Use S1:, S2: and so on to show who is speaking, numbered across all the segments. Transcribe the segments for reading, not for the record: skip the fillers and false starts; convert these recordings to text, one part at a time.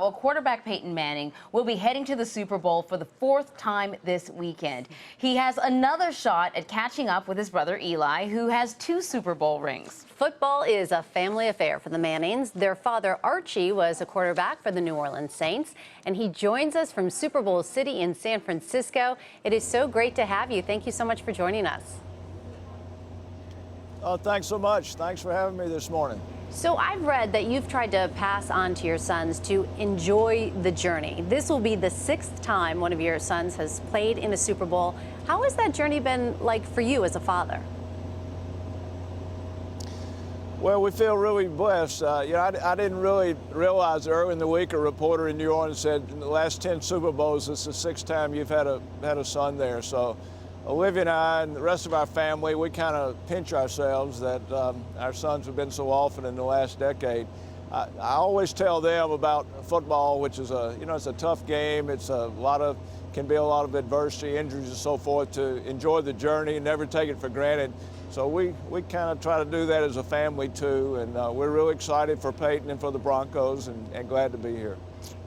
S1: well, quarterback Peyton Manning will be heading to the Super Bowl for the fourth time this weekend. He has another shot at catching up with his brother Eli, who has 2 Super Bowl rings.
S2: Football is a family affair for the Mannings. Their father, Archie, was a quarterback for the New Orleans Saints, and he joins us from Super Bowl City in San Francisco. It is so great to have you. Thank you so much for joining us.
S3: Thanks so much. Thanks for having me this morning.
S2: So I've read that you've tried to pass on to your sons to enjoy the journey. This will be the 6th time one of your sons has played in a Super Bowl. How has that journey been like for you as a father?
S3: Well, we feel really blessed. I didn't really realize early in the week a reporter in New Orleans said in the last 10 Super Bowls, it's the 6th time you've had a son there. So Olivia and I and the rest of our family, we kind of pinch ourselves that our sons have been so often in the last decade. I always tell them about football, which is it's a tough game. It's can be a lot of adversity, injuries and so forth, to enjoy the journey and never take it for granted. So we kind of try to do that as a family too, and we're really excited for Peyton and for the Broncos and glad to be here.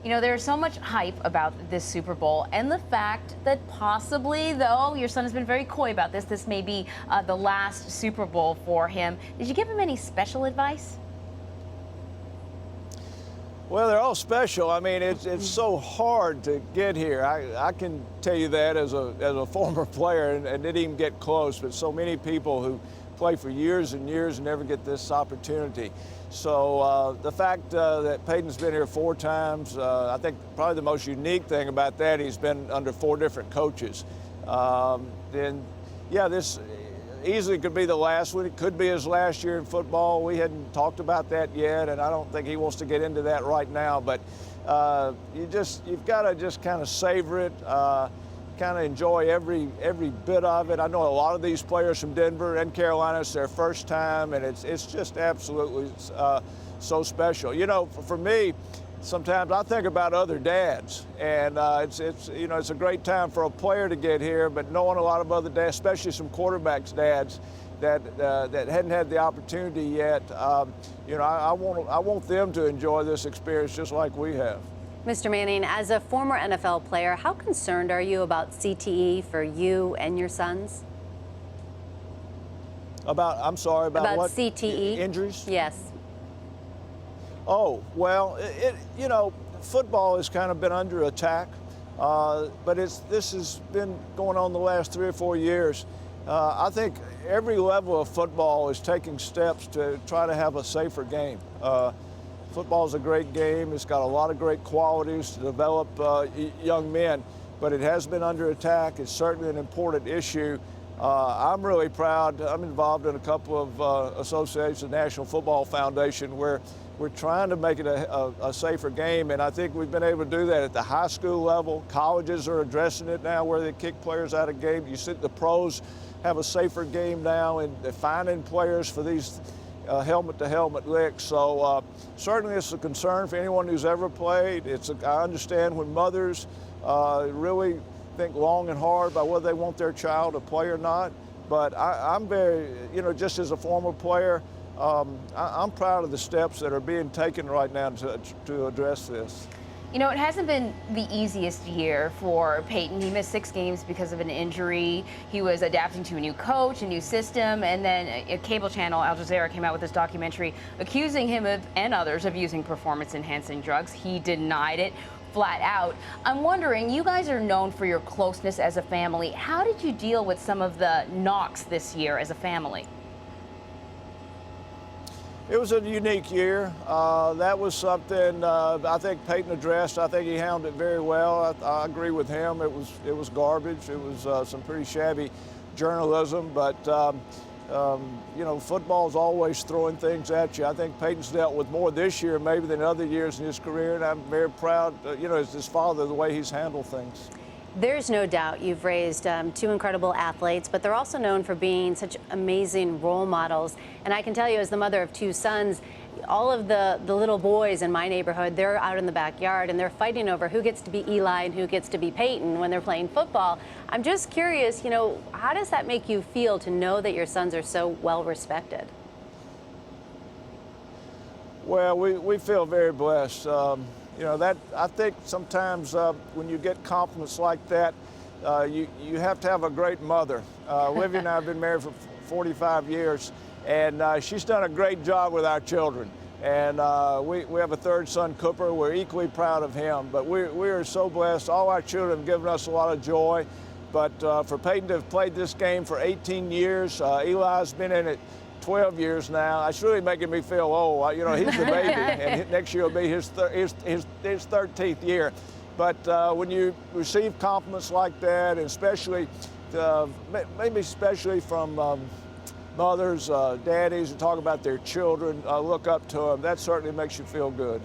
S1: You know, there's so much hype about this Super Bowl and the fact that possibly, though, your son has been very coy about this may be the last Super Bowl for him. Did you give him any special advice?
S3: Well, they're all special. I mean, it's so hard to get here. I can tell you that as a former player and didn't even get close, but so many people who play for years and years never get this opportunity. So the fact that Peyton's been here 4 times, I think probably the most unique thing about that, he's been under 4 different coaches. This easily could be the last one. It could be his last year in football. We hadn't talked about that yet, and I don't think he wants to get into that right now. But you've got to just kind of savor it, kind of enjoy every bit of it. I know a lot of these players from Denver and Carolina, it's their first time, and it's just absolutely so special. You know, for me, sometimes I think about other dads, and it's a great time for a player to get here, but knowing a lot of other dads, especially some quarterbacks' dads that hadn't had the opportunity yet, I want them to enjoy this experience just like we have.
S2: Mr. Manning, as a former NFL player, how concerned are you about CTE for you and your sons?
S3: I'm sorry, about what?
S2: CTE.
S3: Injuries?
S2: Yes.
S3: Oh, well, football has kind of been under attack, but this has been going on the last 3 or 4 years. I think every level of football is taking steps to try to have a safer game. Football is a great game. It's got a lot of great qualities to develop young men, but it has been under attack. It's certainly an important issue. I'm really proud. I'm involved in a couple of associations, the National Football Foundation, where we're trying to make it a safer game, and I think we've been able to do that at the high school level. Colleges are addressing it now where they kick players out of games. You see the pros have a safer game now, and they're finding players for these helmet-to-helmet licks. So certainly it's a concern for anyone who's ever played. I understand when mothers really think long and hard about whether they want their child to play or not. But I'm very, just as a former player, I'm proud of the steps that are being taken right now to address this.
S1: You know, it hasn't been the easiest year for Peyton. He missed 6 games because of an injury. He was adapting to a new coach, a new system, and then a cable channel, Al Jazeera, came out with this documentary accusing him and others of using performance-enhancing drugs. He denied it flat out. I'm wondering, you guys are known for your closeness as a family. How did you deal with some of the knocks this year as a family?
S3: It was a unique year. That was something I think Peyton addressed. I think he handled it very well. I agree with him. It was garbage. It was some pretty shabby journalism, but football's always throwing things at you. I think Peyton's dealt with more this year maybe than other years in his career, and I'm very proud, as his father, the way he's handled things.
S2: There's no doubt you've raised 2 incredible athletes, but they're also known for being such amazing role models. And I can tell you, as the mother of 2 sons, all of the little boys in my neighborhood, they're out in the backyard and they're fighting over who gets to be Eli and who gets to be Peyton when they're playing football. I'm just curious, how does that make you feel to know that your sons are so well respected?
S3: Well, we feel very blessed. You know, that I think sometimes when you get compliments like that, you have to have a great mother. Olivia and I have been married for 45 years, and she's done a great job with our children. And we have a third son, Cooper. We're equally proud of him. But we are so blessed. All our children have given us a lot of joy. But for Peyton to have played this game for 18 years, Eli's been in it 12 years now. It's really making me feel old. You know, he's the baby, and next year will be his 13th year. But when you receive compliments like that, and especially, maybe especially from mothers, daddies who talk about their children, look up to them, that certainly makes you feel good.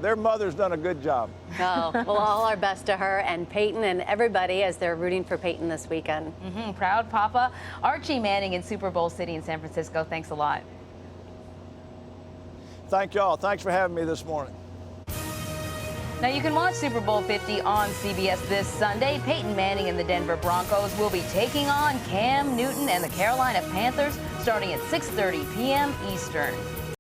S3: Their mother's done a good job.
S2: Oh, well, all our best to her and Peyton and everybody as they're rooting for Peyton this weekend.
S1: Proud Papa. Archie Manning in Super Bowl City in San Francisco. Thanks a lot.
S3: Thank y'all. Thanks for having me this morning.
S1: Now you can watch Super Bowl 50 on CBS this Sunday. Peyton Manning and the Denver Broncos will be taking on Cam Newton and the Carolina Panthers starting at 6:30 p.m. Eastern.